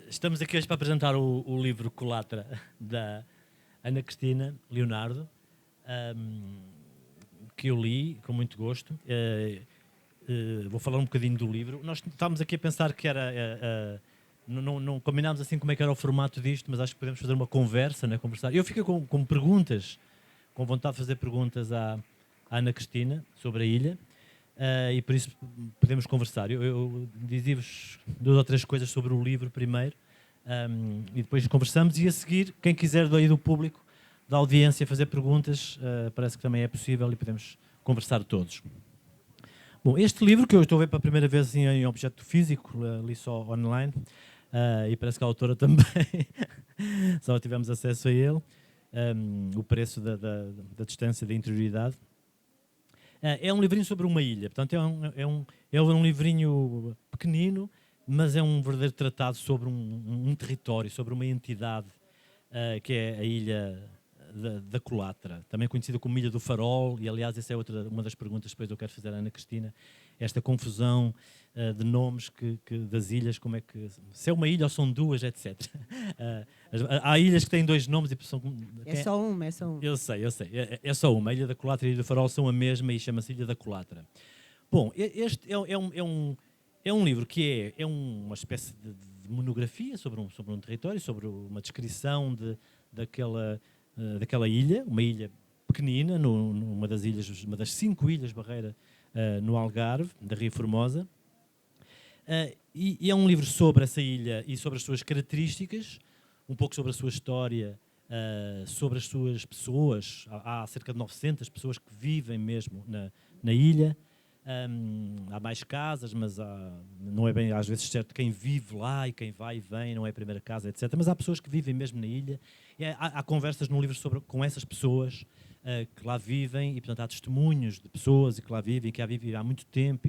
Estamos aqui hoje para apresentar o livro Culatra da Ana Cristina Leonardo, que eu li com muito gosto. Vou falar um bocadinho do livro. Nós estávamos aqui a pensar que era... não combinámos assim como é que era o formato disto, mas acho que podemos fazer uma conversa, né, conversar. Eu fico com perguntas, com vontade de fazer perguntas à Ana Cristina sobre a ilha. E por isso podemos conversar. Eu dizia-vos 2 ou 3 coisas sobre o livro primeiro, e depois conversamos, e a seguir, quem quiser daí do público, da audiência, fazer perguntas, parece que também é possível e podemos conversar todos. Bom, este livro, que eu estou a ver pela primeira vez em objeto físico, li só online, e parece que a autora também, só tivemos acesso a ele, o preço da distância, da interioridade. É um livrinho sobre uma ilha, portanto é um livrinho pequenino, mas é um verdadeiro tratado sobre um território, sobre uma entidade, que é a ilha da Culatra, também conhecida como Ilha do Farol, e aliás essa é uma das perguntas que depois eu quero fazer à Ana Cristina, esta confusão de nomes das ilhas, como é que, se é uma ilha ou são duas, etc. Há ilhas que têm 2 nomes e são... É só uma. Eu sei. É só uma. A Ilha da Culatra e a Ilha do Farol são a mesma e chama-se Ilha da Culatra. Bom, este é um livro que é uma espécie de monografia sobre um território, sobre uma descrição daquela ilha, uma ilha pequenina, numa das ilhas, uma das 5 ilhas barreira no Algarve, da Ria Formosa. E é um livro sobre essa ilha e sobre as suas características, um pouco sobre a sua história, sobre as suas pessoas. Há cerca de 900 pessoas que vivem mesmo na ilha. Há mais casas, mas não é bem às vezes certo quem vive lá e quem vai e vem, não é a primeira casa, etc. Mas há pessoas que vivem mesmo na ilha. E há conversas no livro com essas pessoas que lá vivem, e portanto há testemunhos de pessoas que lá vivem, que vivem há muito tempo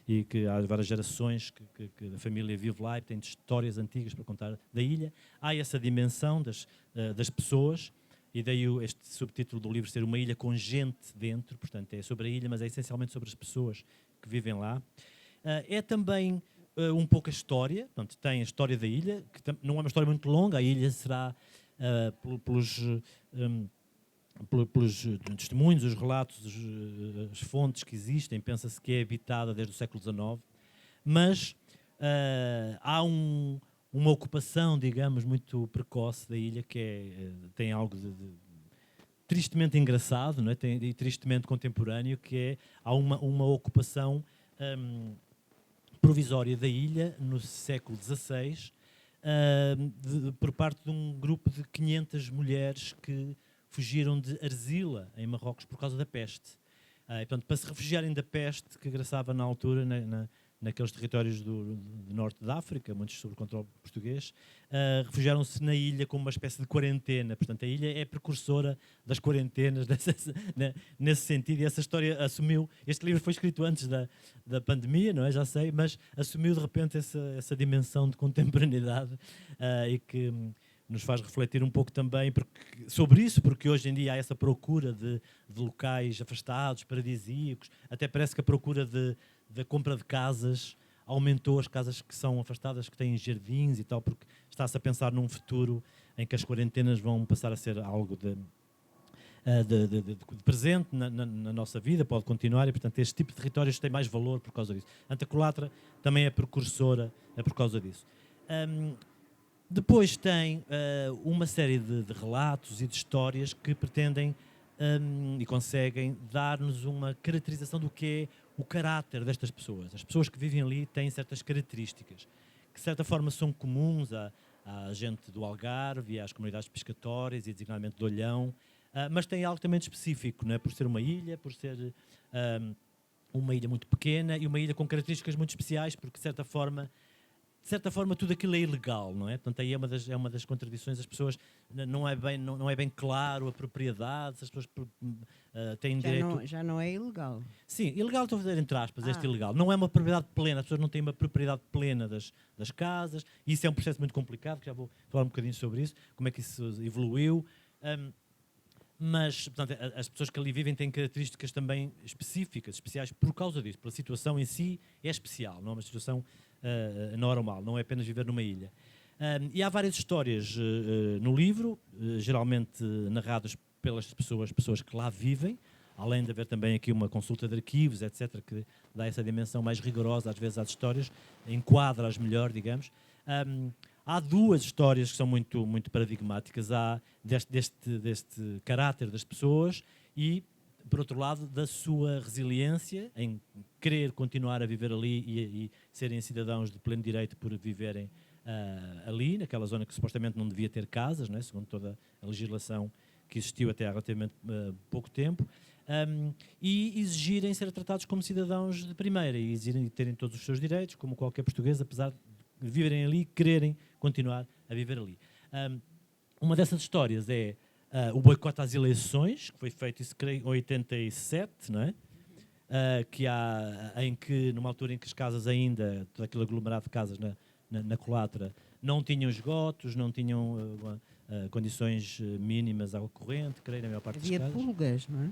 e que há várias gerações que a família vive lá e tem histórias antigas para contar da ilha. Há essa dimensão das pessoas, e daí este subtítulo do livro ser Uma Ilha com Gente Dentro, portanto é sobre a ilha, mas é essencialmente sobre as pessoas que vivem lá. É também um pouco a história, portanto tem a história da ilha, que não é uma história muito longa, a ilha será pelos testemunhos, os relatos, as fontes que existem, pensa-se que é habitada desde o século XIX, mas há uma ocupação, digamos, muito precoce da ilha, que tem algo de tristemente engraçado, não é? E tristemente contemporâneo, que há uma ocupação provisória da ilha no século XVI, por parte de um grupo de 500 mulheres que fugiram de Arzila, em Marrocos, por causa da peste. Portanto, para se refugiarem da peste que graçava na altura naqueles territórios do norte da África, muitos sob controle português, refugiaram-se na ilha como uma espécie de quarentena. Portanto, a ilha é precursora das quarentenas, nesse sentido, e essa história assumiu... Este livro foi escrito antes da pandemia, não é? Já sei, mas assumiu de repente essa dimensão de contemporaneidade, e que nos faz refletir um pouco também sobre isso, porque hoje em dia há essa procura de locais afastados, paradisíacos, até parece que a procura da compra de casas aumentou, as casas que são afastadas, que têm jardins e tal, porque está-se a pensar num futuro em que as quarentenas vão passar a ser algo de presente na nossa vida, pode continuar, e portanto este tipo de territórios tem mais valor por causa disso. A Culatra também é precursora por causa disso. Depois tem uma série de relatos e de histórias que pretendem e conseguem dar-nos uma caracterização do que é o caráter destas pessoas. As pessoas que vivem ali têm certas características que de certa forma são comuns à gente do Algarve e às comunidades pescatórias e designadamente de Olhão, mas tem algo também de específico, não é? Por ser uma ilha, por ser uma ilha muito pequena e uma ilha com características muito especiais, porque de certa forma tudo aquilo é ilegal, não é? Portanto, aí é uma das contradições. As pessoas, não é bem claro a propriedade, as pessoas têm direito... Já não é ilegal. Sim, ilegal, estou a fazer entre aspas, este ilegal. Não é uma propriedade plena, as pessoas não têm uma propriedade plena das casas, e isso é um processo muito complicado, que já vou falar um bocadinho sobre isso, como é que isso evoluiu. Mas, portanto, as pessoas que ali vivem têm características também específicas, especiais por causa disso, pela situação em si é especial, não é uma situação normal, não é apenas viver numa ilha. E há várias histórias no livro, geralmente narradas pelas pessoas que lá vivem, além de haver também aqui uma consulta de arquivos, etc., que dá essa dimensão mais rigorosa, às vezes, às histórias, enquadra-as melhor, digamos. Há duas histórias que são muito, muito paradigmáticas. Há deste caráter das pessoas e, por outro lado, da sua resiliência em querer continuar a viver ali e serem cidadãos de pleno direito por viverem ali, naquela zona que supostamente não devia ter casas, né, segundo toda a legislação que existiu até há relativamente pouco tempo, e exigirem ser tratados como cidadãos de primeira e exigirem terem todos os seus direitos, como qualquer português, apesar de viverem ali e quererem continuar a viver ali. Uma dessas histórias é o boicote às eleições, que foi feito, isso creio, em 87, não é? Em que, numa altura em que as casas ainda, todo aquele aglomerado de casas na Colatra, não tinham esgotos, não tinham condições mínimas à corrente, creio, na maior parte das Havia casas. pulgas, não é?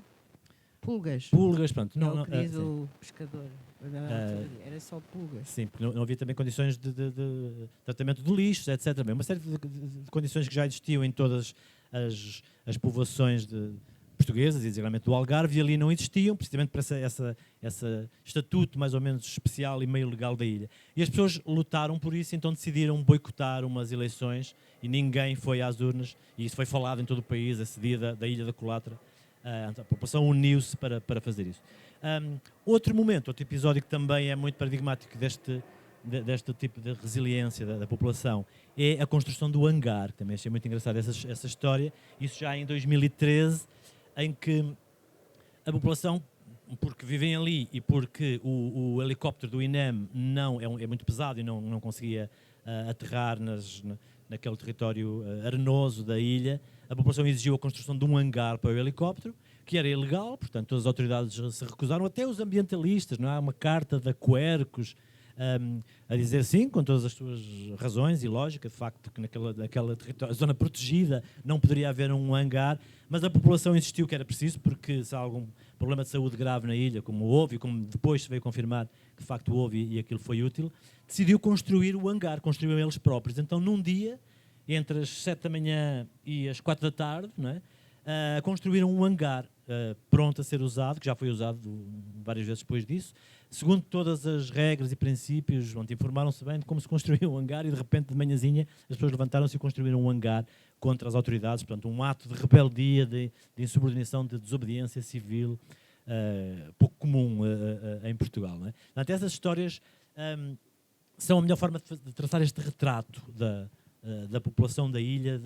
Pulgas. Pulgas, pronto. Não, o querido pescador. Era só pulgas. Sim, porque não havia também condições de tratamento de lixos, etc. Uma série de condições que já existiam em todas as povoações portuguesas, e geralmente do Algarve, e ali não existiam, precisamente por esse estatuto mais ou menos especial e meio legal da ilha. E as pessoas lutaram por isso, então decidiram boicotar umas eleições e ninguém foi às urnas, e isso foi falado em todo o país, esse dia da Ilha da Colatra. A população uniu-se para fazer isso. Outro episódio que também é muito paradigmático deste tipo de resiliência da população é a construção do hangar. Também achei muito engraçado essa história. Isso já em 2013, em que a população, porque vivem ali e porque o helicóptero do INEM é muito pesado e não conseguia aterrar naquele território arenoso da ilha, a população exigiu a construção de um hangar para o helicóptero, que era ilegal, portanto todas as autoridades se recusaram, até os ambientalistas, não há uma carta da Quercus a dizer sim, com todas as suas razões e lógica, de facto que naquela zona protegida não poderia haver um hangar, mas a população insistiu que era preciso, porque se há algum problema de saúde grave na ilha, como houve e como depois se veio confirmar que de facto houve e aquilo foi útil, decidiu construir o hangar, construíram eles próprios. Então num dia, entre as 7 da manhã e as 4 da tarde, não é? Construíram um hangar pronto a ser usado, que já foi usado várias vezes depois disso, segundo todas as regras e princípios, onde informaram-se bem de como se construía um hangar, e de repente, de manhãzinha, as pessoas levantaram-se e construíram um hangar contra as autoridades, portanto, um ato de rebeldia, de insubordinação, de desobediência civil, pouco comum em Portugal. Não é? Portanto, essas histórias são a melhor forma de traçar este retrato da população da ilha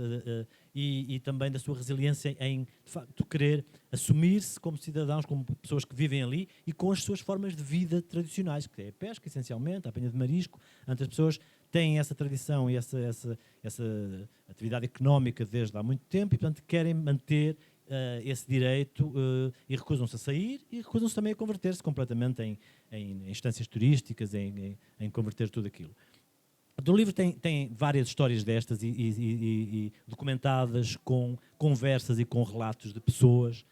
e também da sua resiliência em, de facto, querer assumir-se como cidadãos, como pessoas que vivem ali e com as suas formas de vida tradicionais, que é a pesca, essencialmente, a apanha de marisco. As pessoas têm essa tradição e essa atividade económica desde há muito tempo e, portanto, querem manter esse direito e recusam-se a sair e recusam-se também a converter-se completamente em instâncias turísticas, em converter tudo aquilo. O livro tem várias histórias destas e documentadas com conversas e com relatos de pessoas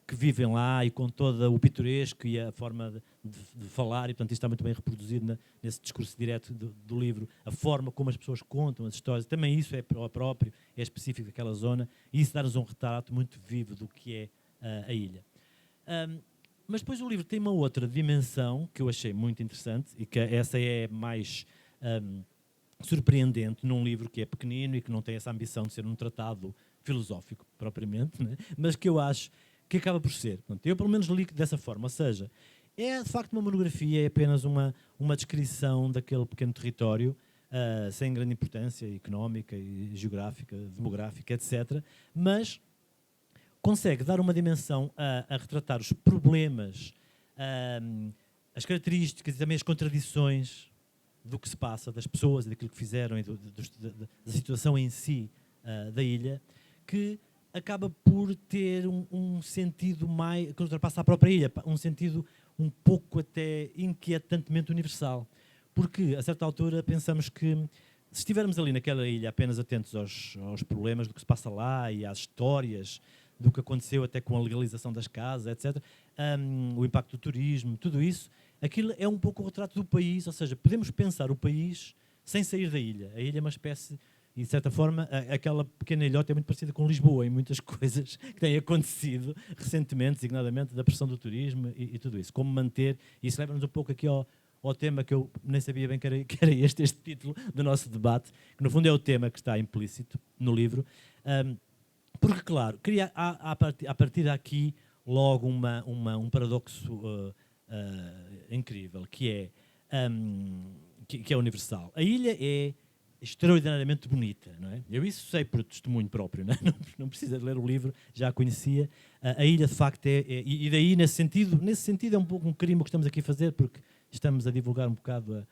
que vivem lá e com todo o pitoresco e a forma de falar, e portanto isto está muito bem reproduzido nesse discurso direto do livro, a forma como as pessoas contam as histórias, também isso é próprio, é específico daquela zona, e isso dá-nos um retrato muito vivo do que é a ilha. Mas depois o livro tem uma outra dimensão que eu achei muito interessante, e que essa é mais surpreendente num livro que é pequenino e que não tem essa ambição de ser um tratado filosófico propriamente, né? Mas que eu acho que acaba por ser. Portanto, eu pelo menos li dessa forma, ou seja, é de facto uma monografia, é apenas uma descrição daquele pequeno território, sem grande importância económica e geográfica, demográfica, etc., mas consegue dar uma dimensão a retratar os problemas, as características e também as contradições do que se passa, das pessoas e daquilo que fizeram e da situação em si da ilha, que acaba por ter um sentido mais, que ultrapassa a própria ilha, um sentido um pouco até inquietantemente universal. Porque, a certa altura, pensamos que se estivermos ali naquela ilha apenas atentos aos problemas do que se passa lá e às histórias do que aconteceu até com a legalização das casas, etc., o impacto do turismo, tudo isso, aquilo é um pouco o retrato do país, ou seja, podemos pensar o país sem sair da ilha. A ilha é uma espécie, e de certa forma, aquela pequena ilhota é muito parecida com Lisboa em muitas coisas que têm acontecido recentemente, designadamente da pressão do turismo e tudo isso. Como manter, e isso leva-nos um pouco aqui ao tema que eu nem sabia bem que era este título do nosso debate, que no fundo é o tema que está implícito no livro, porque, claro, cria a partir daqui logo um paradoxo incrível, que é universal. A ilha é extraordinariamente bonita, não é? Eu isso sei por testemunho próprio, não é? Não precisa de ler o livro, já a conhecia. A ilha, de facto, e daí, nesse sentido, é um pouco um crime o que estamos aqui a fazer, porque estamos a divulgar um bocado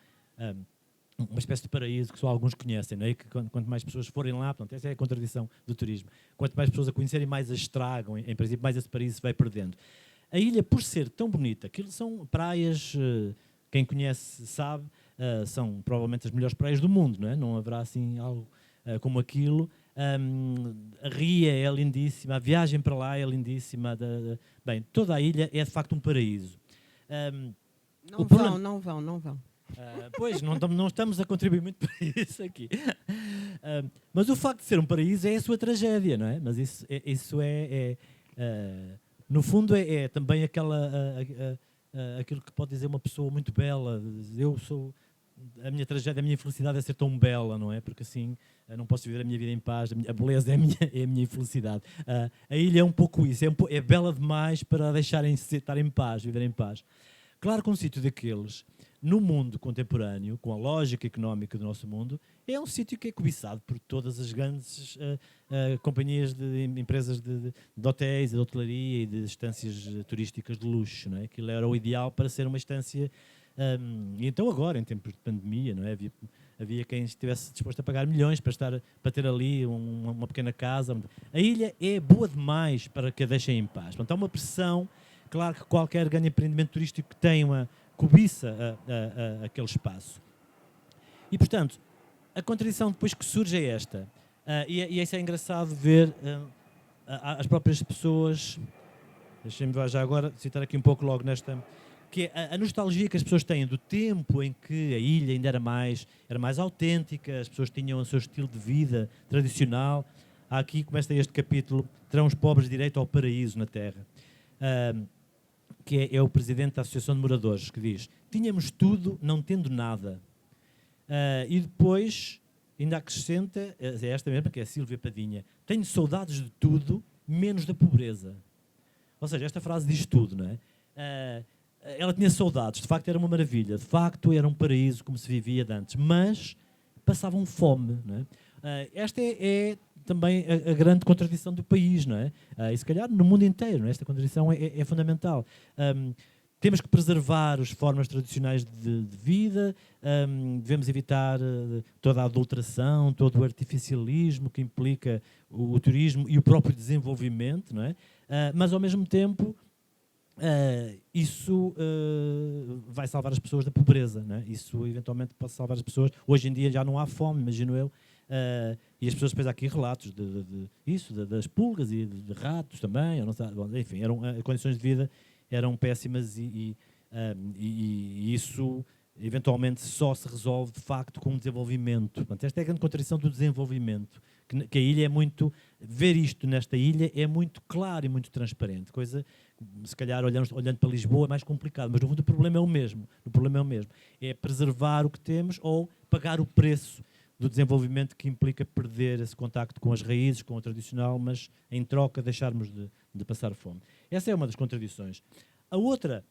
uma espécie de paraíso que só alguns conhecem, não é? Que quanto mais pessoas forem lá, portanto, essa é a contradição do turismo. Quanto mais pessoas a conhecerem, mais a estragam, em princípio, mais esse paraíso se vai perdendo. A ilha, por ser tão bonita, aquilo são praias, quem conhece sabe, são provavelmente as melhores praias do mundo, não é? Não haverá assim algo como aquilo. A ria é lindíssima, a viagem para lá é lindíssima. Bem, toda a ilha é de facto um paraíso. Não vão. Pois, não estamos a contribuir muito para isso aqui. Mas o facto de ser um paraíso é a sua tragédia, não é? Mas isso no fundo, é também aquilo que pode dizer uma pessoa muito bela. A minha tragédia, a minha infelicidade é ser tão bela, não é? Porque assim não posso viver a minha vida em paz, a beleza é a minha infelicidade. A ilha é um pouco isso, é bela demais para deixarem estar em paz, viver em paz. Claro que um sítio daqueles, no mundo contemporâneo, com a lógica económica do nosso mundo, é um sítio que é cobiçado por todas as grandes companhias de empresas de hotéis, de hotelaria e de estâncias turísticas de luxo, não é? Aquilo era o ideal para ser uma estância. E então agora, em tempos de pandemia, não é? Havia quem estivesse disposto a pagar milhões para ter ali uma pequena casa. A ilha é boa demais para que a deixem em paz. Portanto, há uma pressão. Claro que qualquer grande empreendimento turístico tem uma cobiça aquele espaço. E, portanto, a contradição depois que surge é esta. E isso é engraçado ver as próprias pessoas. Deixem-me já agora citar aqui um pouco logo nesta. Que é a nostalgia que as pessoas têm do tempo em que a ilha ainda era mais autêntica, as pessoas tinham o seu estilo de vida tradicional. Aqui começa este capítulo: terão os pobres direito ao paraíso na terra. Que é o presidente da Associação de Moradores, que diz: tínhamos tudo, não tendo nada. E depois, ainda acrescenta, é esta mesma, que é a Sílvia Padinha: tenho saudades de tudo, menos da pobreza. Ou seja, esta frase diz tudo, não é? Ela tinha saudades, de facto era uma maravilha, de facto era um paraíso como se vivia de antes, mas passavam fome, não é? Esta é também a grande contradição do país, não é? E se calhar no mundo inteiro, não é? Esta contradição é fundamental. Temos que preservar as formas tradicionais de vida, devemos evitar toda a adulteração, todo o artificialismo que implica o turismo e o próprio desenvolvimento, não é? Mas ao mesmo tempo isso vai salvar as pessoas da pobreza, não é? Isso eventualmente pode salvar as pessoas. Hoje em dia já não há fome, imagino eu. E as pessoas, depois há aqui relatos das pulgas e de ratos também, não sei, enfim, condições de vida eram péssimas e isso eventualmente só se resolve de facto com o desenvolvimento. Portanto, esta é a grande contradição do desenvolvimento, que a ilha é muito, ver isto nesta ilha é muito claro e muito transparente, coisa, se calhar olhando para Lisboa é mais complicado, mas no fundo o problema é o mesmo, é preservar o que temos ou pagar o preço do desenvolvimento que implica perder esse contacto com as raízes, com o tradicional, mas em troca deixarmos de passar fome. Essa é uma das contradições. A outra,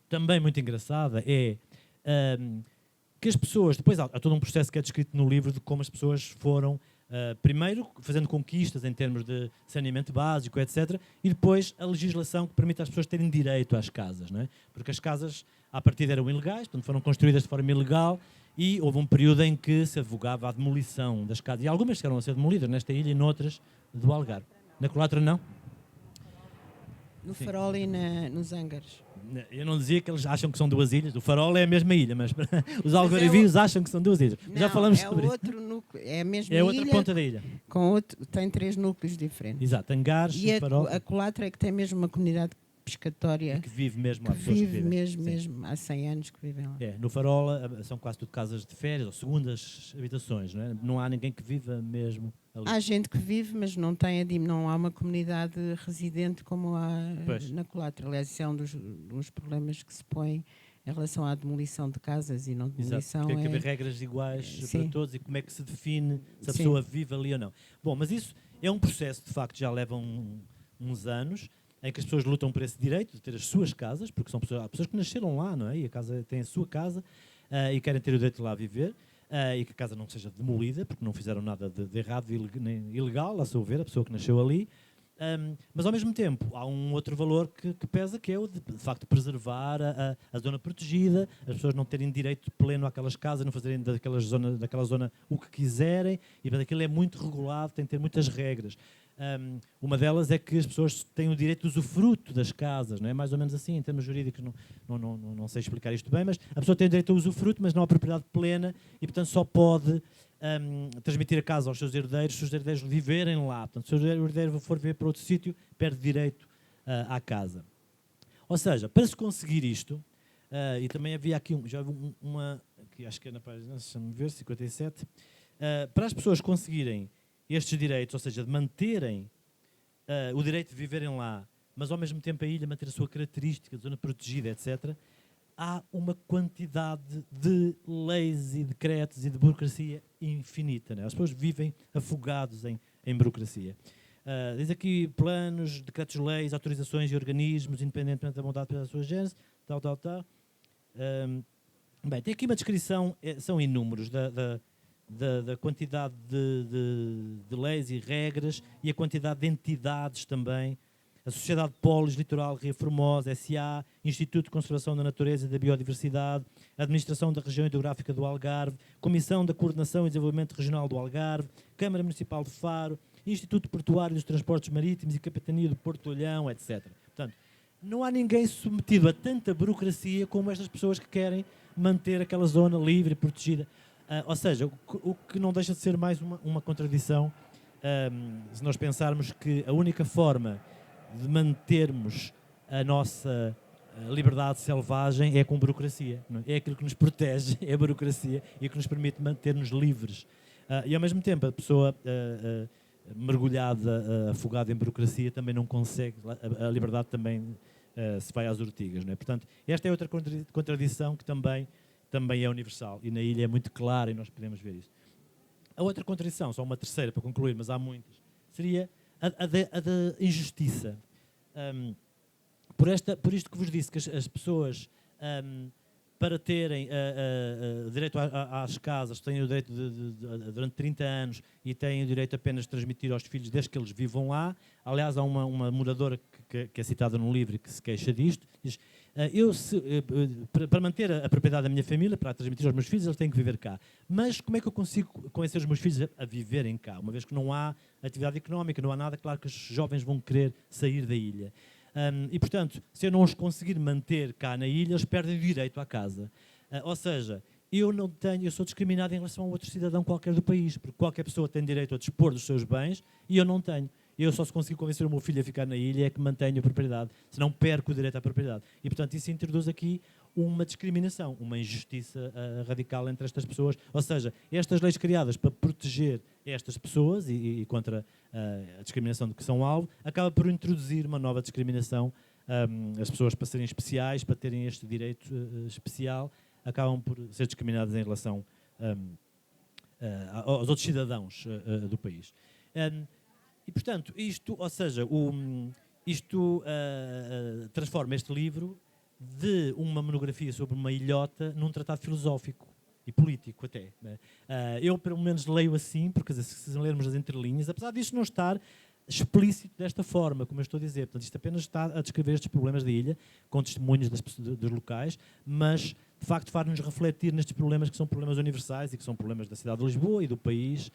também muito engraçada, é que as pessoas, depois há todo um processo que é descrito no livro de como as pessoas foram, primeiro, fazendo conquistas em termos de saneamento básico, etc., e depois a legislação que permite às pessoas terem direito às casas, não é? Porque as casas, à partida, eram ilegais, portanto foram construídas de forma ilegal, e houve um período em que se advogava a demolição das casas. E algumas chegaram a ser demolidas nesta ilha e noutras do Algarve. Na Colatra, não? No Farol e nos Ângares. Eu não dizia que eles acham que são duas ilhas. O Farol é a mesma ilha, mas os algarvios acham que são duas ilhas. Não, já falamos sobre isso. Outro núcleo, é a mesma ilha. É outra ilha, ponta da ilha. Tem 3 núcleos diferentes. Exato, Angares, e Farol. A Colatra é que tem mesmo uma comunidade pescatória. E que vive mesmo lá. Que vive vivem. mesmo, há 100 anos que vivem lá. No Farola são quase tudo casas de férias ou segundas habitações, não é? Não há ninguém que viva mesmo ali. Há gente que vive, mas não há uma comunidade residente como há na Colatra. Aliás, isso é um dos problemas que se põe em relação à demolição de casas e não demolição. Exato, tem que haver regras iguais Sim. para todos e como é que se define se a pessoa vive ali ou não. Bom, mas isso é um processo, de facto, já leva uns anos, em que as pessoas lutam por esse direito de ter as suas casas, porque há pessoas que nasceram lá, não é? E a casa tem a sua casa e querem ter o direito de lá viver e que a casa não seja demolida, porque não fizeram nada de errado nem ilegal, a seu ver, a pessoa que nasceu ali. Mas, ao mesmo tempo, há um outro valor que pesa, que é o de facto, preservar a zona protegida, as pessoas não terem direito pleno àquelas casas, não fazerem daquela zona o que quiserem, e para aquilo é muito regulado, tem que ter muitas regras. Uma delas é que as pessoas têm o direito de usufruto das casas, não é? Mais ou menos assim, em termos jurídicos, não sei explicar isto bem, mas a pessoa tem o direito ao usufruto, mas não à propriedade plena, e, portanto, só pode transmitir a casa aos seus herdeiros se os herdeiros viverem lá. Portanto, se o herdeiro for viver para outro sítio, perde direito à casa. Ou seja, para se conseguir isto, e também havia aqui uma, que acho que é na página, deixa-me ver, 57, para as pessoas conseguirem estes direitos, ou seja, de manterem o direito de viverem lá, mas ao mesmo tempo a ilha manter a sua característica, de zona protegida, etc., há uma quantidade de leis e decretos e de burocracia infinita. Né? As pessoas vivem afogados em burocracia. Diz aqui planos, decretos, leis, autorizações e organismos, independentemente da vontade pela sua gênese, tal. Bem, tem aqui uma descrição, são inúmeros, da quantidade de leis e regras e a quantidade de entidades também. A Sociedade de Polos Litoral Ria Formosa, S.A., Instituto de Conservação da Natureza e da Biodiversidade, Administração da Região Hidrográfica do Algarve, Comissão da Coordenação e Desenvolvimento Regional do Algarve, Câmara Municipal de Faro, Instituto Portuário dos Transportes Marítimos e Capitania do Porto de Olhão, etc. Portanto, não há ninguém submetido a tanta burocracia como estas pessoas que querem manter aquela zona livre e protegida. Ou seja, o que não deixa de ser mais uma contradição, se nós pensarmos que a única forma de mantermos a nossa liberdade selvagem é com burocracia. Não é? É aquilo que nos protege, é a burocracia, e que nos permite manter-nos livres. E, ao mesmo tempo, a pessoa mergulhada, afogada em burocracia, também não consegue, a liberdade também se vai às ortigas. Não é? Portanto, esta é outra contradição que também é universal, e na ilha é muito clara e nós podemos ver isso. A outra contradição, só uma terceira para concluir, mas há muitas, seria a da injustiça. Por isto que vos disse, que as pessoas, para terem direito às casas, têm o direito durante 30 anos e têm o direito apenas de transmitir aos filhos desde que eles vivam lá. Aliás, há uma moradora que é citada no livro que se queixa disto. Diz, para manter a propriedade da minha família, para transmitir aos meus filhos, eles têm que viver cá. Mas como é que eu consigo convencer os meus filhos a viverem cá? Uma vez que não há atividade económica, não há nada, claro que os jovens vão querer sair da ilha. E, portanto, se eu não os conseguir manter cá na ilha, eles perdem o direito à casa. Ou seja, eu sou discriminado em relação a outro cidadão qualquer do país, porque qualquer pessoa tem direito a dispor dos seus bens e eu não tenho. Eu só se consigo convencer o meu filho a ficar na ilha é que mantenho a propriedade, senão perco o direito à propriedade. E, portanto, isso introduz aqui uma discriminação, uma injustiça radical entre estas pessoas. Ou seja, estas leis criadas para proteger estas pessoas e contra a discriminação de que são alvo, acaba por introduzir uma nova discriminação. As pessoas, para serem especiais, para terem este direito especial, acabam por ser discriminadas em relação aos outros cidadãos do país. E, portanto, isto transforma este livro de uma monografia sobre uma ilhota num tratado filosófico e político até. Né? Eu, pelo menos, leio assim, porque se lermos as entrelinhas, apesar disto não estar explícito desta forma, como eu estou a dizer. Portanto, isto apenas está a descrever estes problemas da ilha, com testemunhos dos locais, mas, de facto, faz-nos refletir nestes problemas que são problemas universais e que são problemas da cidade de Lisboa e do país.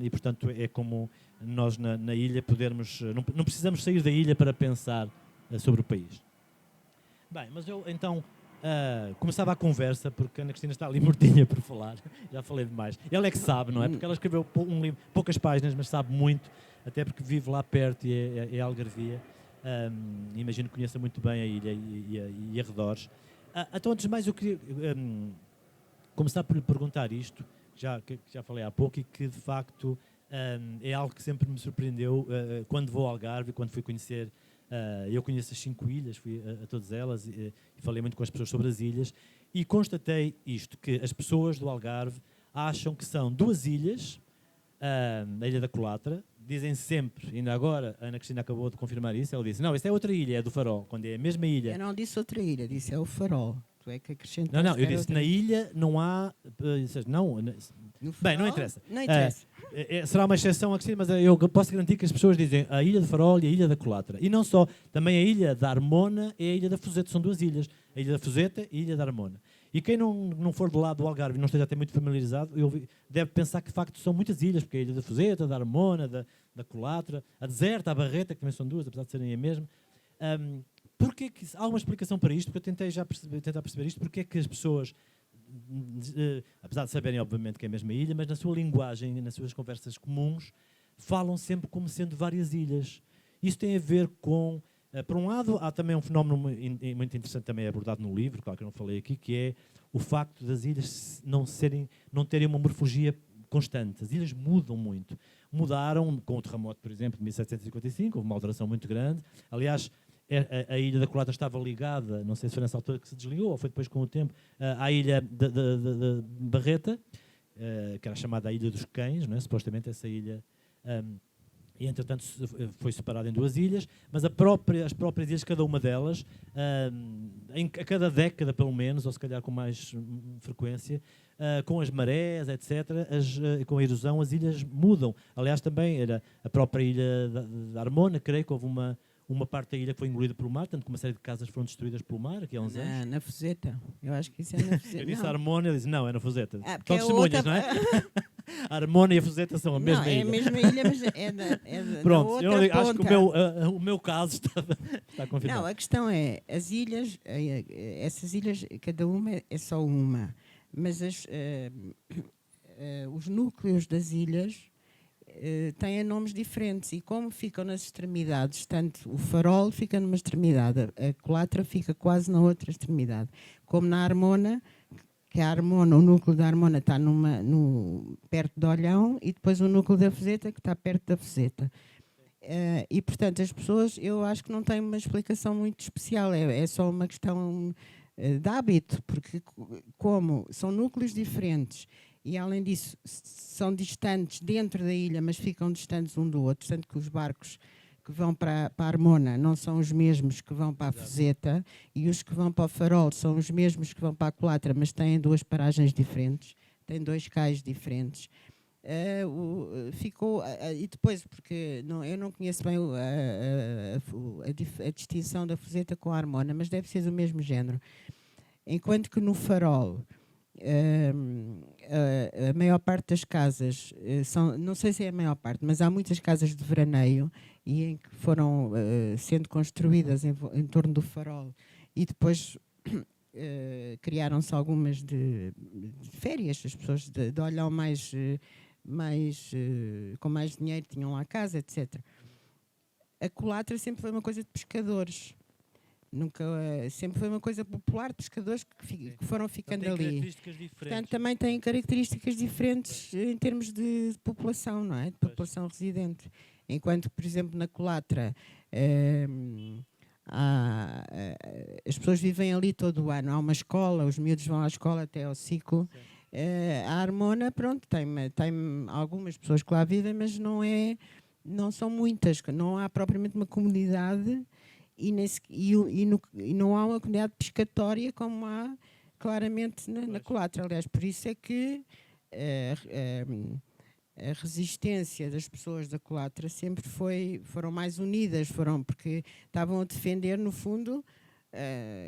E, portanto, é como nós na ilha podermos... Não precisamos sair da ilha para pensar sobre o país. Bem, mas eu, então, começava a conversa, porque a Ana Cristina está ali mortinha por falar. Já falei demais. Ela é que sabe, não é? Porque ela escreveu um livro, poucas páginas, mas sabe muito, até porque vive lá perto e é algarvia. Imagino que conheça muito bem a ilha e arredores. Então, antes de mais, eu queria começar por lhe perguntar isto, que já falei há pouco, e que de facto é algo que sempre me surpreendeu quando vou ao Algarve, quando fui conhecer. Eu conheço as 5 ilhas, fui a todas elas e falei muito com as pessoas sobre as ilhas e constatei isto, que as pessoas do Algarve acham que são 2 ilhas, a Ilha da Colatra, dizem sempre, ainda agora a Ana Cristina acabou de confirmar isso, ela disse, não, isso é outra ilha, é do Farol, quando é a mesma ilha. Eu não disse outra ilha, disse é o Farol. Tu é que acrescentaste. Não, eu disse na ilha não há... Bem, não interessa. Não interessa. Será uma exceção a Cristina, mas eu posso garantir que as pessoas dizem a Ilha de Farol e a Ilha da Colatra. E não só, também a Ilha da Armona e a Ilha da Fuseta, são 2 ilhas. A Ilha da Fuseta e a Ilha da Armona. E quem não for do lado do Algarve e não esteja até muito familiarizado, deve pensar que de facto são muitas ilhas, porque a Ilha da Fuseta, da Armona, da Colatra, a Deserta, a Barreta, que também são 2, apesar de serem a mesma. Porquê que, há uma explicação para isto? Porque eu tentei já tentar perceber isto. Porque é que as pessoas, apesar de saberem obviamente que é a mesma ilha, mas na sua linguagem, nas suas conversas comuns, falam sempre como sendo várias ilhas. Isso tem a ver com... por um lado, há também um fenómeno muito interessante também abordado no livro, claro que eu não falei aqui, que é o facto das ilhas não terem uma morfologia constante. As ilhas mudam muito. Mudaram com o terremoto, por exemplo, de 1755, houve uma alteração muito grande. Aliás, a Ilha da Colatra estava ligada, não sei se foi nessa altura que se desligou ou foi depois com o tempo, à Ilha de Barreta, que era chamada a Ilha dos Cães, não é? Supostamente essa ilha... e, entretanto, foi separada em 2 ilhas, mas as próprias ilhas, cada uma delas, a cada década, pelo menos, ou se calhar com mais frequência, com as marés, etc., com a erosão, as ilhas mudam. Aliás, também era a própria ilha da Armona, creio que houve uma parte da ilha que foi engolida pelo mar, tanto que uma série de casas foram destruídas pelo mar, aqui há uns anos. Na Fuseta. Eu acho que isso é na Fuseta. Eu disse Armona, ele disse, não, é na Fuseta. São testemunhas, não é? A Armona e a Fuseta são a mesma ilha. Não, é a mesma ilha, mas é da Pronto, outra eu acho ponta. que o meu caso está confirmado. Não, a questão é, as ilhas, essas ilhas, cada uma é só uma, mas os núcleos das ilhas têm nomes diferentes e como ficam nas extremidades, tanto o Farol fica numa extremidade, a Colatra fica quase na outra extremidade, como na Armona, que a Armona, o núcleo da Armona está perto de Olhão e depois o núcleo da Fuseta que está perto da Fuseta. E, portanto, as pessoas, eu acho que não têm uma explicação muito especial, é só uma questão de hábito, porque como são núcleos diferentes e, além disso, são distantes dentro da ilha, mas ficam distantes um do outro, tanto que os barcos que vão para a Armona não são os mesmos que vão para a Fuseta e os que vão para o Farol são os mesmos que vão para a Colatra, mas têm 2 paragens diferentes, têm 2 cais diferentes. E depois, porque eu não conheço bem a distinção da Fuseta com a Armona, mas deve ser do mesmo género. Enquanto que no Farol, a maior parte das casas não sei se é a maior parte, mas há muitas casas de veraneio e em que foram sendo construídas em torno do Farol e depois criaram-se algumas de férias, as pessoas de Olhão com mais dinheiro tinham lá casa, etc. A Colatra sempre foi uma coisa de pescadores. Sempre foi uma coisa popular de pescadores que foram ficando tem ali. Características diferentes. Portanto, também têm características diferentes em termos de população, não é? De população residente. Enquanto, por exemplo, na Colatra, as pessoas vivem ali todo o ano. Há uma escola, os miúdos vão à escola até ao ciclo. A Armona, pronto, tem algumas pessoas que lá vivem, mas não são muitas. Não há propriamente uma comunidade e não há uma comunidade pescatória como há claramente na Colatra. Aliás, por isso é que a resistência das pessoas da Colatra sempre foram mais unidas, porque estavam a defender, no fundo,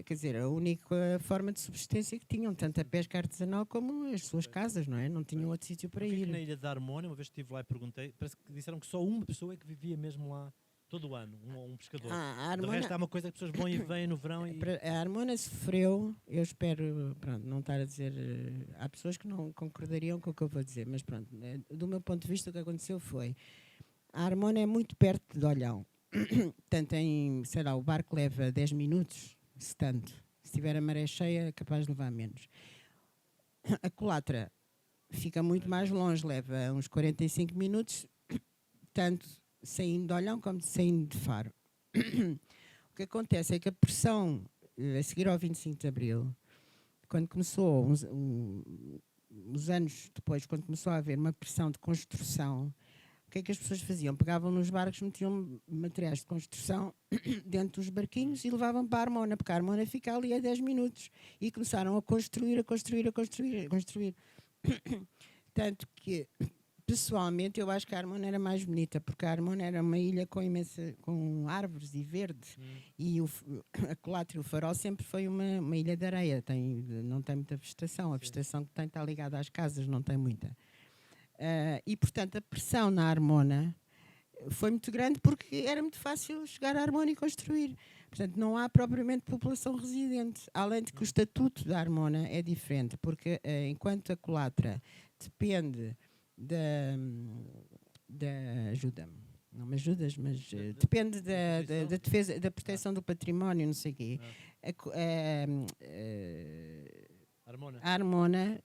quer dizer, a única forma de subsistência que tinham, tanto a pesca artesanal como as suas casas, não é? Não tinham outro sítio para ir. Na Ilha da Armona, uma vez que estive lá e perguntei, parece que disseram que só uma pessoa é que vivia mesmo lá todo o ano, um pescador. De resto, há uma coisa que as pessoas vão e vêm no verão. A Armona sofreu, eu espero, pronto, não estar a dizer... há pessoas que não concordariam com o que eu vou dizer, mas pronto, do meu ponto de vista o que aconteceu foi... A Armona é muito perto de Olhão Portanto, sei lá, o barco leva 10 minutos, se tanto. Se tiver a maré cheia, é capaz de levar menos. A culatra fica muito mais longe, leva uns 45 minutos, tanto saindo de Olhão como saindo de Faro. O que acontece é que a pressão, a seguir ao 25 de Abril, quando começou, uns anos depois, quando começou a haver uma pressão de construção, o que é que as pessoas faziam? Pegavam nos barcos, metiam materiais de construção dentro dos barquinhos e levavam para a Armona, porque a Armona fica ali a 10 minutos. E começaram a construir. Tanto que, pessoalmente, eu acho que a Armona era mais bonita, porque a Armona era uma ilha com árvores e verde. E a Colatra e o Farol sempre foi uma ilha de areia, não tem muita vegetação. A vegetação que tem está ligada às casas, não tem muita. E, portanto, a pressão na Armona foi muito grande porque era muito fácil chegar à Armona e construir. Portanto, não há propriamente população residente. Além de que o estatuto da Armona é diferente, porque enquanto a Colatra depende da ajuda-me, não me ajudas, mas depende da defesa, da proteção do património, não sei o quê. A Armona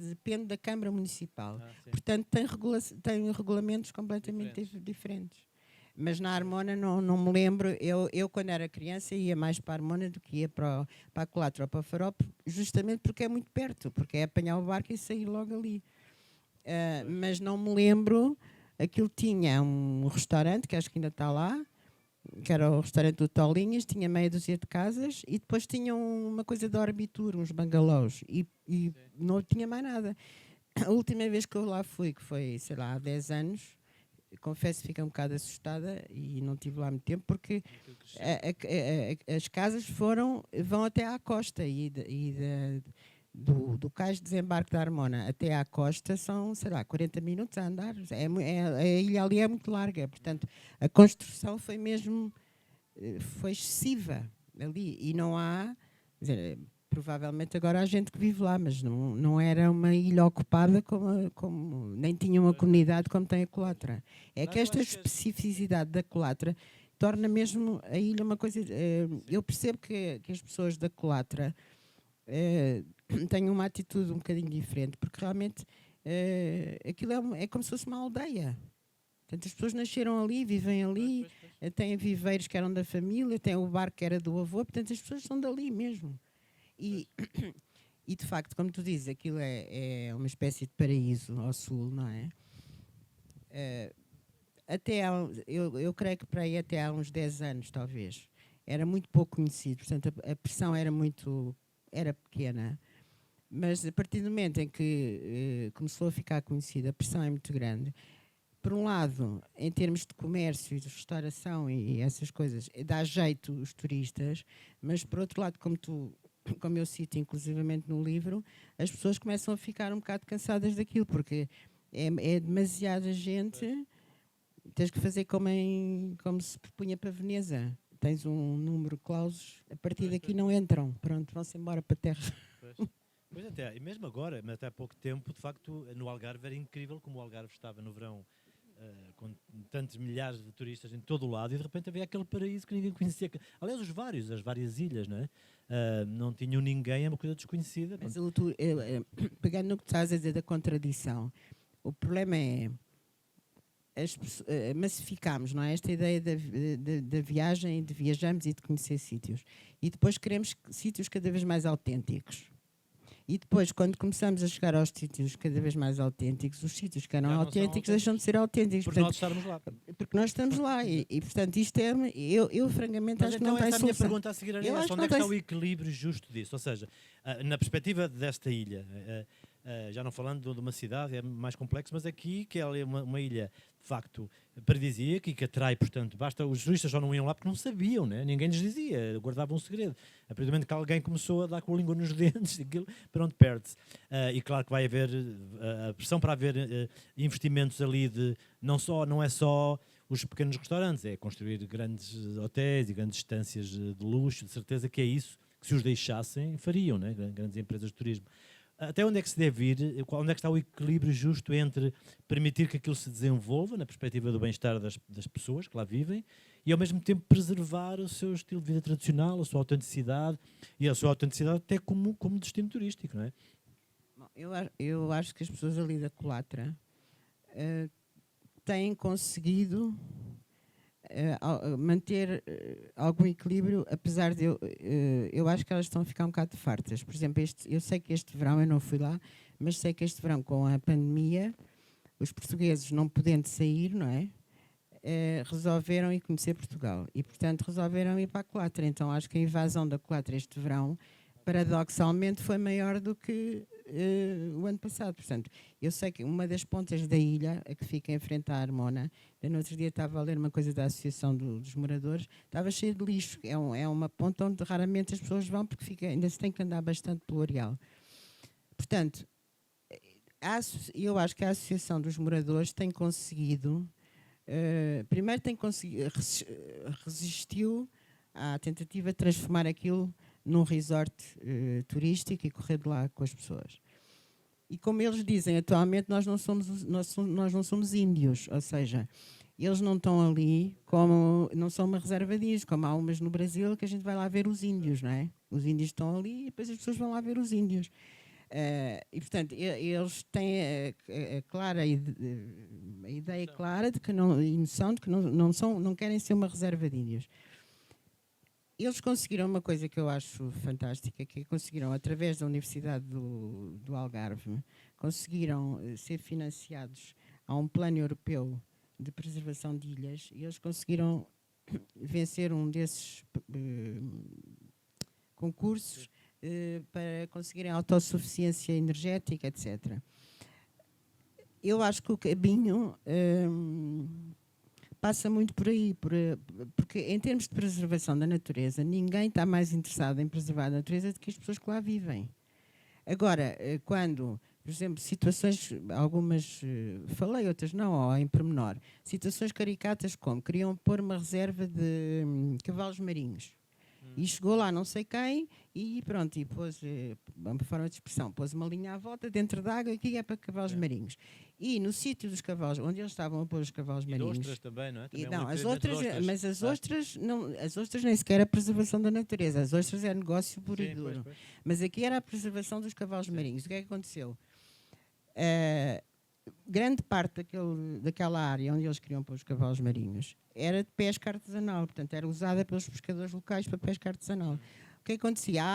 depende da Câmara Municipal. Portanto, tem regulamentos completamente diferentes. Mas na Armona não me lembro. Eu, quando era criança, ia mais para a Armona do que ia para a Colatra ou para o Farol, justamente porque é muito perto, porque é apanhar o barco e sair logo ali. Mas não me lembro. Aquilo tinha um restaurante, que acho que ainda está lá, que era o restaurante do Tolinhas, tinha meia dúzia de casas e depois tinha uma coisa de Orbitur, uns bangalôs, e não tinha mais nada. A última vez que eu lá fui, que foi, sei lá, há 10 anos, confesso que fiquei um bocado assustada e não estive lá muito tempo, porque as casas vão até à costa do cais de desembarque da Armona até à costa são, sei lá, 40 minutos a andar. A ilha ali é muito larga, portanto, a construção foi excessiva ali e não há, quer dizer, provavelmente agora há gente que vive lá, mas não era uma ilha ocupada como nem tinha uma comunidade como tem a Colatra. É que esta especificidade da Colatra torna mesmo a ilha uma coisa... eu percebo que as pessoas da Colatra têm uma atitude um bocadinho diferente, porque realmente aquilo é como se fosse uma aldeia. Portanto, as pessoas nasceram ali, vivem ali, têm viveiros que eram da família, têm o barco que era do avô, portanto as pessoas são dali mesmo. E de facto, como tu dizes, aquilo é uma espécie de paraíso ao sul, não é? Eu creio que para aí até há uns 10 anos, talvez, era muito pouco conhecido, portanto a pressão era pequena, mas a partir do momento em que começou a ficar conhecida, a pressão é muito grande. Por um lado, em termos de comércio e de restauração e essas coisas, dá jeito os turistas, mas por outro lado, como eu cito inclusivamente no livro, as pessoas começam a ficar um bocado cansadas daquilo, porque é demasiada gente. Tens que fazer como se propunha para Veneza. Tens um número de clausos, a partir daqui não entram. Pronto, vão-se embora para a terra. Pois até, e mesmo agora, mas até há pouco tempo, de facto, no Algarve era incrível como o Algarve estava no verão com tantos milhares de turistas em todo o lado e de repente havia aquele paraíso que ninguém conhecia. Aliás, as várias ilhas, não é? Não tinham ninguém, é uma coisa desconhecida. Mas pegando no que estás a dizer da contradição, o problema é massificamos, não é? Esta ideia da viagem, de viajarmos e de conhecer sítios. E depois queremos sítios cada vez mais autênticos. E depois, quando começamos a chegar aos sítios cada vez mais autênticos, os sítios que eram autênticos deixam de ser autênticos. Porque nós estamos lá. Porque nós estamos lá. E portanto, isto eu francamente, acho que não tem solução. Mas então essa é a minha pergunta a seguir a essa. Onde é que está o equilíbrio justo disso? Ou seja, na perspectiva desta ilha, já não falando de uma cidade, é mais complexo, mas aqui, que é uma ilha, de facto, paradisíaca e que atrai, portanto, os turistas só não iam lá porque não sabiam, né? Ninguém lhes dizia, guardavam um segredo. A partir do momento que alguém começou a dar com a língua nos dentes, aquilo, pronto, perde-se. E claro que vai haver a pressão para haver investimentos ali não é só os pequenos restaurantes, é construir grandes hotéis e grandes estâncias de luxo, de certeza que é isso que se os deixassem fariam, né? Grandes empresas de turismo. até onde é que se deve ir, onde é que está o equilíbrio justo entre permitir que aquilo se desenvolva na perspectiva do bem-estar das pessoas que lá vivem e ao mesmo tempo preservar o seu estilo de vida tradicional, a sua autenticidade e a sua autenticidade até como destino turístico, não é? Bom, eu acho que as pessoas ali da Colatra têm conseguido manter algum equilíbrio, apesar de eu acho que elas estão a ficar um bocado fartas. Por exemplo, eu sei que este verão, eu não fui lá, mas sei que este verão, com a pandemia, os portugueses não podendo sair, não é? Resolveram ir conhecer Portugal e, portanto, resolveram ir para a Colatra. Então, acho que a invasão da Colatra este verão, paradoxalmente, foi maior do que o ano passado. Portanto, eu sei que uma das pontas da ilha, a que fica em frente à Armona, eu no outro dia estava a ler uma coisa da Associação dos Moradores, estava cheio de lixo. É uma ponta onde raramente as pessoas vão, porque ainda se tem que andar bastante pelo areal. Portanto, eu acho que a Associação dos Moradores tem conseguido... primeiro resistiu à tentativa de transformar aquilo num resort turístico e correr de lá com as pessoas. E como eles dizem, atualmente nós não somos índios, ou seja, eles não estão ali como, não são uma reserva de índios, como há umas no Brasil que a gente vai lá ver os índios, não é? Os índios estão ali e depois as pessoas vão lá ver os índios. E, portanto, eles têm a ideia clara de que e noção de que não querem ser uma reserva de índios. Eles conseguiram uma coisa que eu acho fantástica, que conseguiram, através da Universidade do Algarve, conseguiram ser financiados a um plano europeu de preservação de ilhas, e eles conseguiram vencer um desses concursos para conseguirem autossuficiência energética, etc. Eu acho que o caminho passa muito por aí, porque em termos de preservação da natureza, ninguém está mais interessado em preservar a natureza do que as pessoas que lá vivem. Agora, quando, por exemplo, situações, algumas falei, outras não, ou em pormenor, situações caricatas como queriam pôr uma reserva de cavalos marinhos. E chegou lá não sei quem e pronto, e pôs, uma forma de expressão, pôs uma linha à volta dentro d'água e aqui é para cavalos marinhos. E no sítio dos cavalos, onde eles estavam a pôr os cavalos marinhos... E ostras também, não é? Também não, as ostras, as ostras nem sequer a preservação da natureza, as ostras é negócio puro e duro. Pois. Mas aqui era a preservação dos cavalos marinhos. O que é que aconteceu? Grande parte daquela área onde eles queriam pôr os cavalos marinhos era de pesca artesanal, portanto era usada pelos pescadores locais para pesca artesanal. O que acontecia? A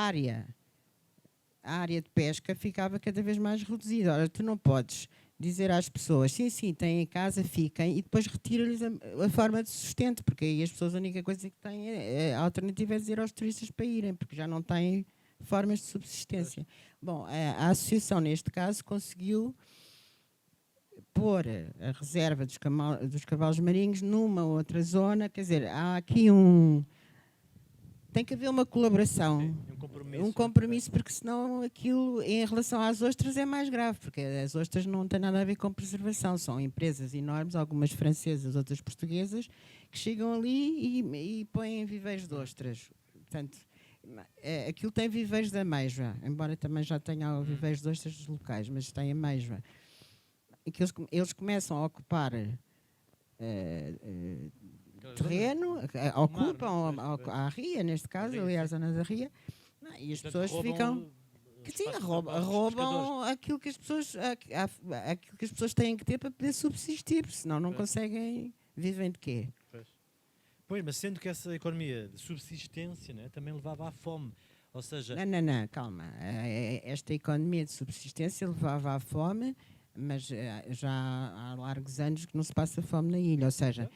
área de pesca ficava cada vez mais reduzida. Ora, tu não podes dizer às pessoas, sim, têm em casa, fiquem, e depois retira-lhes a forma de sustento, porque aí as pessoas a única coisa que têm, a alternativa é dizer aos turistas para irem, porque já não têm formas de subsistência. Bom, a associação neste caso conseguiu pôr a reserva dos cavalos marinhos numa outra zona, quer dizer, há aqui tem que haver uma colaboração, um compromisso, porque senão aquilo, em relação às ostras, é mais grave, porque as ostras não têm nada a ver com preservação, são empresas enormes, algumas francesas, outras portuguesas, que chegam ali e põem viveiros de ostras. Portanto, aquilo tem viveiros da ameijoa, embora também já tenha viveiros de ostras locais, mas tem ameijoa. Que eles começam a ocupar terreno, ocupam a ria, neste caso, ali a zona da ria, e as pessoas ficam... roubam aquilo que as pessoas têm que ter para poder subsistir, porque senão não conseguem, vivem de quê? Pois, mas sendo que essa economia de subsistência, né, também levava à fome. Ou seja... Não, calma. Esta economia de subsistência levava à fome, mas já há largos anos que não se passa fome na ilha, ou seja,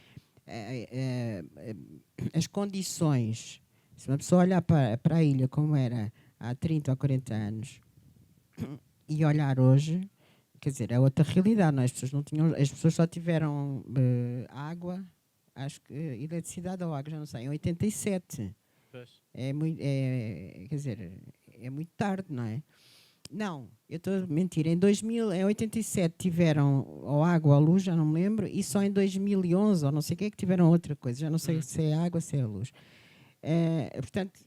as condições, se uma pessoa olhar para a ilha como era há 30 ou 40 anos e olhar hoje, quer dizer, é outra realidade, não é? As pessoas só tiveram água, acho que eletricidade ou água, já não sei, em 87. Quer dizer, é muito tarde, não é? Não, eu estou a mentir. Em 87 tiveram ou água ou luz, já não me lembro, e só em 2011 ou não sei o que é que tiveram outra coisa, já não sei se é água, se é a luz. Portanto,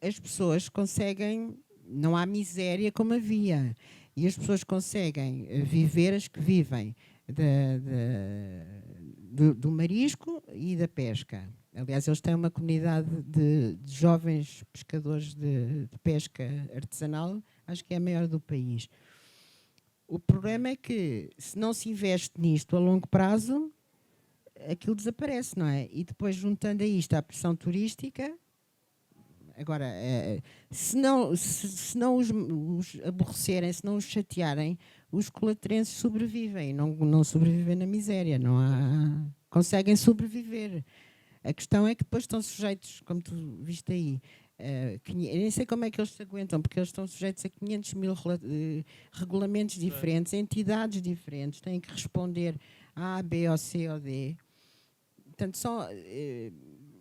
as pessoas conseguem não há miséria como havia. E as pessoas conseguem viver, as que vivem do marisco e da pesca. Aliás, eles têm uma comunidade de jovens pescadores de pesca artesanal, acho que é a maior do país. O problema é que, se não se investe nisto a longo prazo, aquilo desaparece, não é? E depois, juntando a isto à pressão turística, agora, se não os aborrecerem, se não os chatearem, os colatrenses sobrevivem, não sobrevivem na miséria, conseguem sobreviver. A questão é que depois estão sujeitos, como tu viste aí, eu nem sei como é que eles se aguentam, porque eles estão sujeitos a 500 mil regulamentos diferentes, entidades diferentes, têm que responder A, B, ou C ou D. Portanto,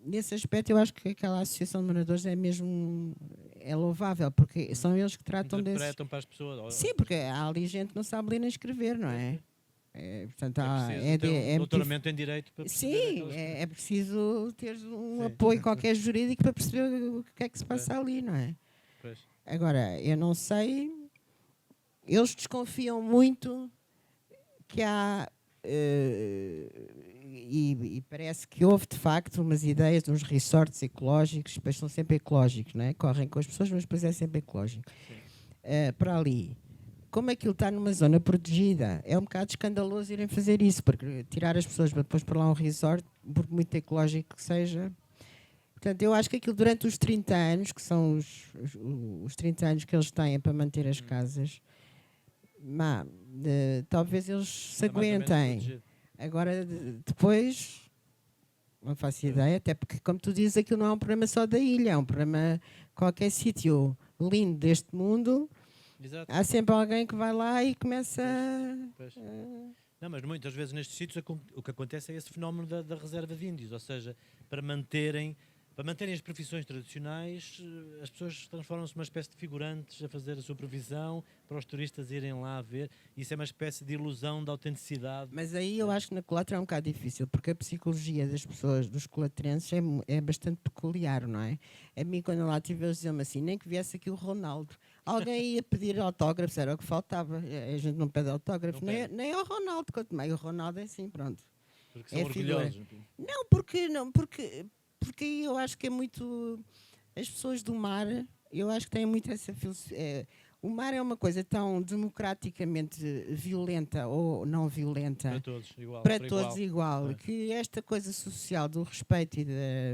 nesse aspecto, eu acho que aquela associação de moradores é louvável, porque são eles que tratam interpretam para as pessoas. Sim, porque há ali gente que não sabe ler nem escrever, não é? Portanto, é preciso doutoramento em Direito para perceber. Sim, é preciso ter apoio qualquer jurídico para perceber o que é que se passa ali, não é? Pois. Agora, eu não sei, eles desconfiam muito que há, e parece que houve de facto umas ideias de uns resorts ecológicos, depois são sempre ecológicos, não é? Correm com as pessoas, mas depois é sempre ecológico. Para ali. Como aquilo está numa zona protegida, é um bocado escandaloso irem fazer isso, porque tirar as pessoas para depois para lá um resort, por muito ecológico que seja. Portanto, eu acho que aquilo durante os 30 anos, que são os 30 anos que eles têm para manter as casas, talvez eles se aguentem. Agora, depois, não faço ideia, até porque, como tu dizes, aquilo não é um problema só da ilha, é um problema qualquer sítio lindo deste mundo. Exato. Há sempre alguém que vai lá e começa pois. Não, mas muitas vezes nestes sítios o que acontece é esse fenómeno da reserva de índios, ou seja, para manterem as profissões tradicionais, as pessoas transformam-se numa espécie de figurantes a fazer a supervisão para os turistas irem lá ver. Isso é uma espécie de ilusão da autenticidade. Mas aí eu acho que na Colatra é um bocado difícil, porque a psicologia das pessoas, dos colatrenses, é bastante peculiar, não é? A mim, quando eu lá estive, eles diziam-me assim, nem que viesse aqui o Ronaldo. Alguém ia pedir autógrafos, era o que faltava. A gente não pede autógrafo, nem ao Ronaldo, quanto mais o Ronaldo é assim, pronto. Porque são orgulhosos. Não, porque eu acho que é muito... As pessoas do mar, eu acho que têm muito essa filosofia. O mar é uma coisa tão democraticamente violenta ou não violenta. Para todos igual. Para todos igual. Que esta coisa social do respeito e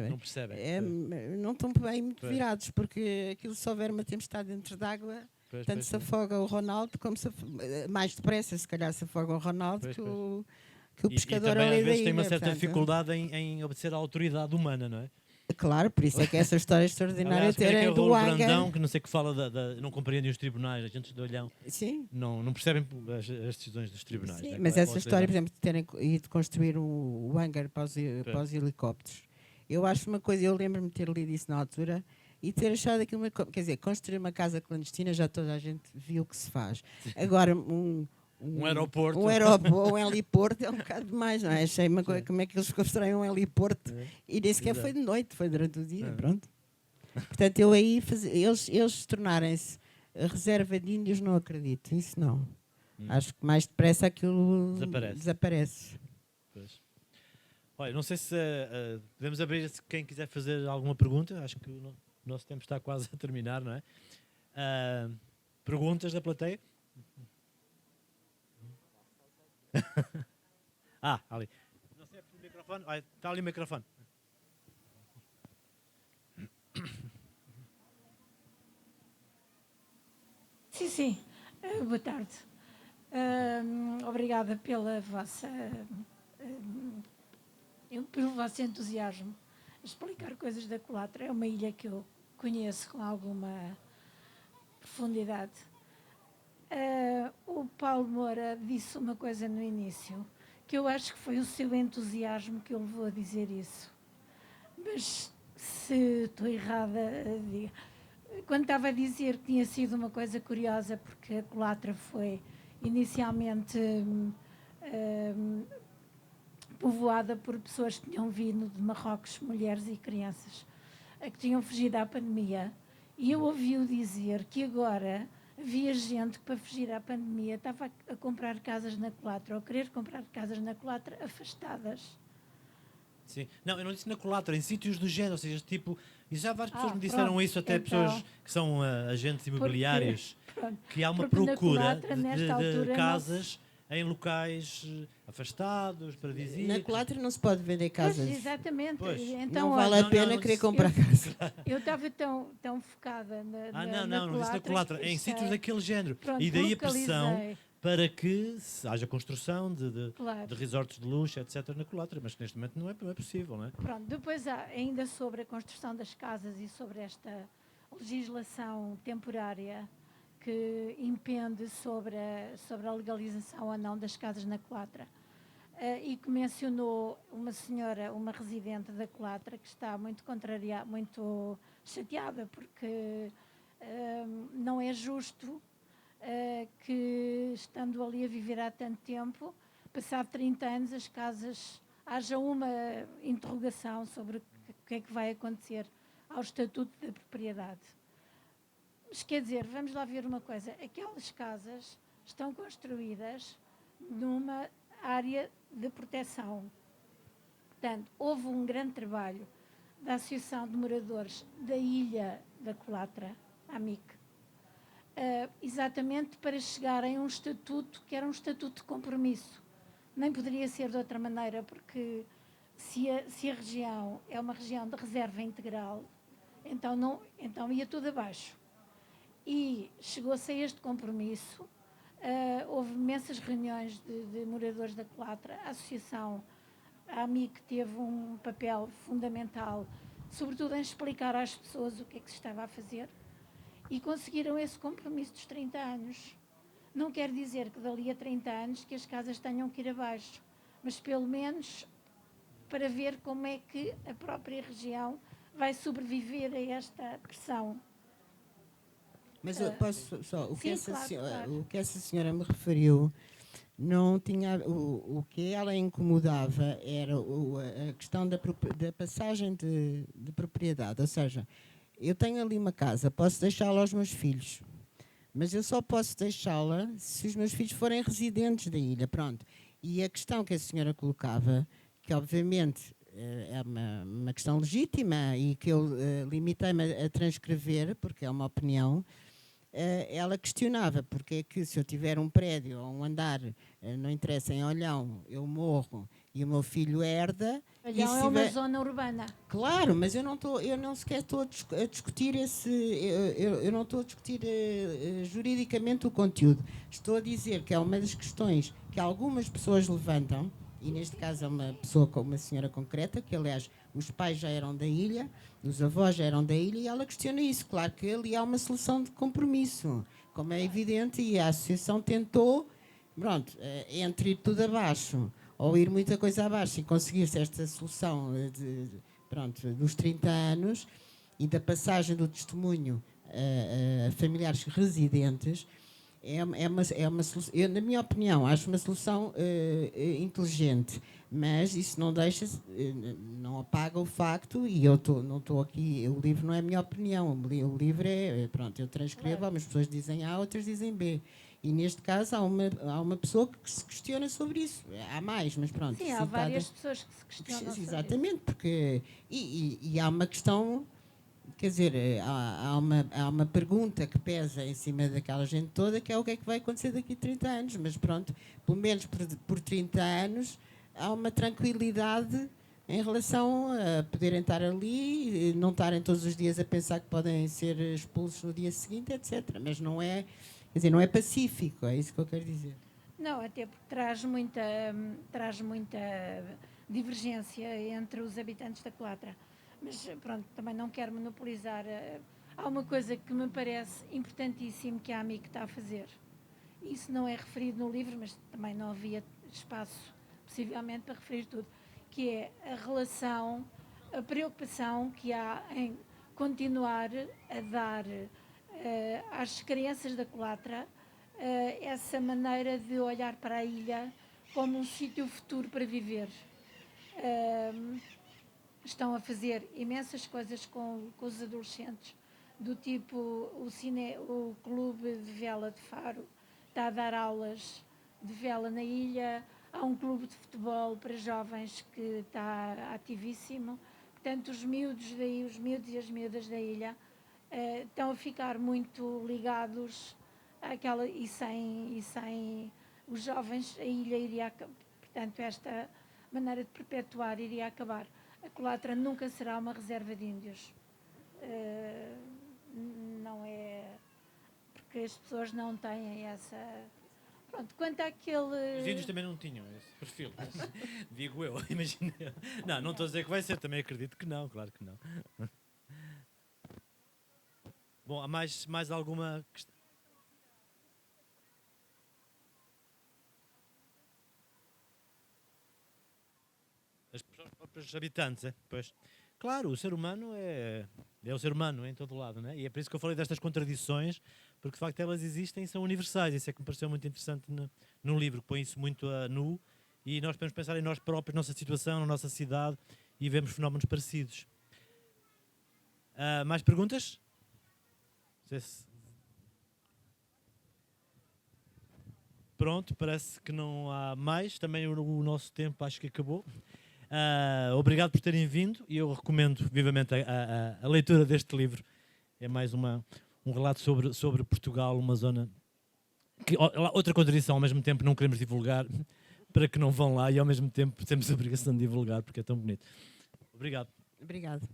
não percebem. Não estão bem muito virados, porque aquilo, se houver uma tempestade dentro d'água, tanto se afoga o Ronaldo, como mais depressa, se calhar, se afoga o Ronaldo que o pescador ali da ilha. E também, às vezes, tem uma certa portanto, dificuldade em obedecer à autoridade humana, não é? Claro, por isso é que essa história extraordinária terem do Raul Brandão, que não sei que fala não compreendem os tribunais, agentes de olhão. Sim. Não percebem as decisões dos tribunais. Sim, mas essa história, por exemplo, de terem ido construir o hangar para os helicópteros, eu acho uma coisa, eu lembro-me de ter lido isso na altura e ter achado aquilo, quer dizer, construir uma casa clandestina, já toda a gente viu o que se faz. Agora, um aeroporto. Um heliporto é um bocado demais, não é? Achei uma coisa, como é que eles constroem um heliporto e nem sequer foi de noite, foi durante o dia, pronto. Portanto, eu aí, eles tornarem-se a reserva de índios, não acredito, isso não. Acho que mais depressa aquilo desaparece. Pois. Olha, não sei se podemos abrir, se quem quiser fazer alguma pergunta, acho que o nosso tempo está quase a terminar, não é? Perguntas da plateia? Ali. Não sei, o microfone. Está ali o microfone. Sim. Boa tarde. Obrigada pelo vosso entusiasmo a explicar coisas da Colatra. É uma ilha que eu conheço com alguma profundidade. O Paulo Moura disse uma coisa no início, que eu acho que foi o seu entusiasmo que o levou a dizer isso. Mas, se estou errada, diga. Quando estava a dizer que tinha sido uma coisa curiosa, porque a Colatra foi inicialmente povoada por pessoas que tinham vindo de Marrocos, mulheres e crianças, que tinham fugido à pandemia E eu ouvi-o dizer que agora havia gente que, para fugir à pandemia, estava a comprar casas na Colatra, ou a querer comprar casas na Colatra afastadas. Sim. Não, eu não disse na Colatra, em sítios do género, ou seja, tipo, e já várias pessoas me disseram Pronto, isso, até então, pessoas que são agentes porque, imobiliários, pronto, que há uma porque na procura Colatra, nesta de altura, casas em locais afastados, Na paradisíacos. Colatra não se pode vender Pois, casas. exatamente. Pois. Então, Não vale olha, a pena não querer disse- comprar casa. eu estava tão focada na não disse na Colatra, que em sítios achei- daquele género. Pronto, E daí a pressão localizei. para que haja construção Claro. de resorts de luxo, etc., na Colatra, mas que neste momento não é possível, não é? Pronto, depois há, ainda sobre a construção das casas e sobre esta legislação temporária que impende sobre a legalização ou não das casas na Colatra. E que mencionou uma senhora, uma residente da Colatra, que está muito contrariada, muito chateada, porque não é justo que, estando ali a viver há tanto tempo, passado 30 anos, as casas, haja uma interrogação sobre o que é que vai acontecer ao estatuto da propriedade. Mas quer dizer, vamos lá ver uma coisa, aquelas casas estão construídas numa área de proteção. Portanto, houve um grande trabalho da Associação de Moradores da Ilha da Colatra, a AMIC, exatamente para chegarem a um estatuto que era um estatuto de compromisso. Nem poderia ser de outra maneira, porque se a região é uma região de reserva integral, então ia tudo abaixo. E chegou-se a este compromisso, houve imensas reuniões de moradores da Colatra, a associação, a AMIC teve um papel fundamental, sobretudo em explicar às pessoas o que é que se estava a fazer, e conseguiram esse compromisso dos 30 anos. Não quer dizer que dali a 30 anos que as casas tenham que ir abaixo, mas pelo menos para ver como é que a própria região vai sobreviver a esta pressão. Mas eu posso só, sim, claro. o que essa senhora me referiu, não tinha, o que ela incomodava era a questão da passagem de propriedade, ou seja, eu tenho ali uma casa, posso deixá-la aos meus filhos, mas eu só posso deixá-la se os meus filhos forem residentes da ilha, pronto. E a questão que a senhora colocava, que obviamente é uma questão legítima e que eu limitei-me a transcrever, porque é uma opinião, ela questionava porque é que, se eu tiver um prédio ou um andar, não interessa, em Olhão, eu morro e o meu filho herda. Olhão é uma zona urbana. Claro, mas eu não sequer estou a discutir eu não estou a discutir juridicamente o conteúdo. Estou a dizer que é uma das questões que algumas pessoas levantam, e neste caso é uma pessoa com uma senhora concreta, que aliás os pais já eram da ilha, os avós já eram da ilha, e ela questiona isso. Claro que ali há uma solução de compromisso, como é evidente, e a associação tentou, pronto, entre ir tudo abaixo ou ir muita coisa abaixo e conseguir-se esta solução dos 30 anos e da passagem do testemunho a familiares residentes, é uma solução, eu, na minha opinião, acho uma solução inteligente, mas isso não deixa, não apaga o facto, e eu não estou aqui, o livro não é a minha opinião, o livro pronto, eu transcrevo, Claro. algumas pessoas dizem A, outras dizem B. E neste caso há uma pessoa que se questiona sobre isso. Há mais, mas pronto. Sim, há várias pessoas que se questionam sobre exatamente, isso. porque e há uma questão, quer dizer, há uma pergunta que pesa em cima daquela gente toda, que é o que é que vai acontecer daqui a 30 anos. Mas pronto, pelo menos por 30 anos há uma tranquilidade em relação a poderem estar ali, não estarem todos os dias a pensar que podem ser expulsos no dia seguinte, etc. Mas não é, quer dizer, não é pacífico, é isso que eu quero dizer. Não, até porque traz muita divergência entre os habitantes da Colatra. Mas pronto, também não quero monopolizar. Há uma coisa que me parece importantíssimo que a AMIC está a fazer. Isso não é referido no livro, mas também não havia espaço, possivelmente, para referir tudo, que é a relação, a preocupação que há em continuar a dar às crianças da Colatra essa maneira de olhar para a ilha como um sítio futuro para viver. Estão a fazer imensas coisas com os adolescentes do tipo o Clube de Vela de Faro está a dar aulas de vela na ilha, há um clube de futebol para jovens que está ativíssimo. Portanto, os miúdos e as miúdas da ilha estão a ficar muito ligados àquela, e sem os jovens, a ilha iria, portanto, esta maneira de perpetuar iria acabar. A Colatra nunca será uma reserva de índios. Não é, porque as pessoas não têm essa... Pronto, quanto àquele... Os índios também não tinham esse perfil, mas, digo eu, imagina. Não estou a dizer que vai ser, também acredito que não, claro que não. Bom, há mais alguma questão? As próprios habitantes, é? Pois. Claro, o ser humano é o ser humano em todo lado, né? E é por isso que eu falei destas contradições, porque de facto elas existem e são universais. Isso é que me pareceu muito interessante no livro, que põe isso muito a nu, e nós podemos pensar em nós próprios, nossa situação, na nossa cidade, e vemos fenómenos parecidos. Mais perguntas? Pronto, parece que não há mais. Também o nosso tempo acho que acabou. Obrigado por terem vindo e eu recomendo vivamente a leitura deste livro. É mais um relato sobre Portugal, uma zona que, outra contradição, ao mesmo tempo não queremos divulgar para que não vão lá e ao mesmo tempo temos a obrigação de divulgar porque é tão bonito. Obrigado. Obrigado.